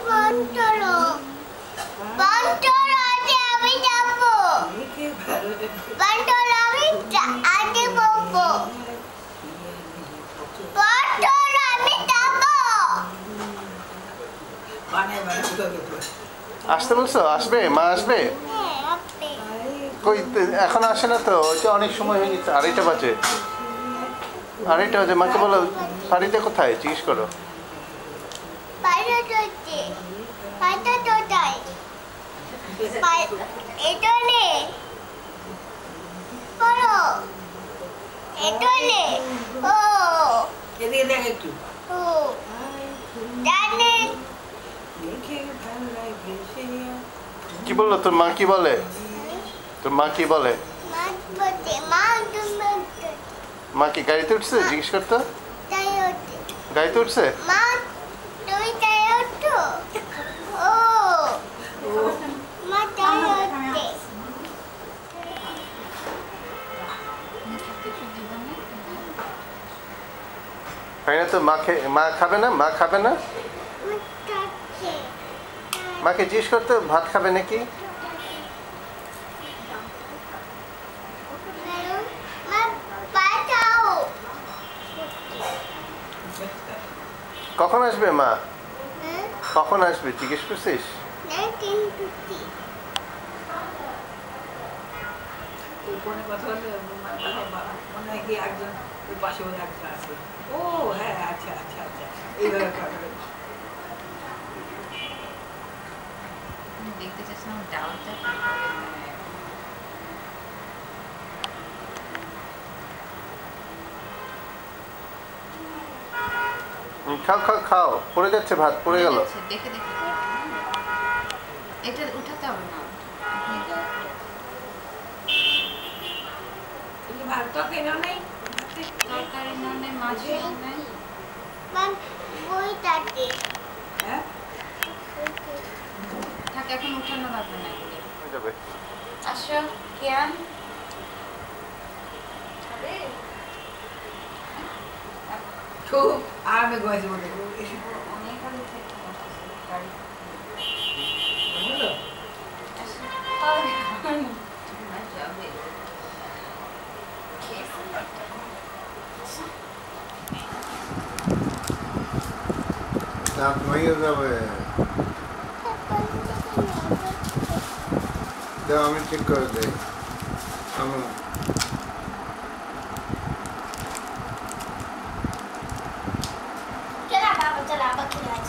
বন্টলো বন্টলো আজকে আমি যাবো বন্টলো আমি আজকে বলবো বন্টলো আমি যাবো আসতে বলছো? আসবে মা আসবে? কই এখন আসে না তো? ওই তো অনেক সময় হয়ে গেছে, 2:30 বাজে। 2:30 বাজে। মাকে বলো বাড়িতে কোথায় জিজ্ঞেস করো। কি বললো তোর মা? কি বলে তোর মা? কি বলে? মা কি গাড়িতে উঠছে? জিজ্ঞেস করতো। গাড়িতে উঠছে? হয় না তো? মা খাবে না? মা খাবে না? মাকে জিজ্ঞেস করতো ভাত খাবে নাকি? কখন আসবে মা? কখন আসবে জিজ্ঞেস করছিস? ও হ্যাঁ, আচ্ছা আচ্ছা আচ্ছা, এইভাবে দেখতে চাচ্ছিলাম ডালটা খাও খাও খাও, পড়ে যাচ্ছে, ভাত পড়ে গেল। দেখে দেখে এটা উঠাতে হবে না। ভাত তরকারি নাও নাই? তরকারি নাও নাই, মাছ নাও নাই? হ্যাঁ থাক, এখন উঠানো লাগবে না। আসো কেন খুব আরামে গেছে মনে অনেক আগে থেকে দাঁত মাইয়ে যাবে। দাও আমি ঠিক করে দেই। আমি चला बाबा चला, बाबा खिलाए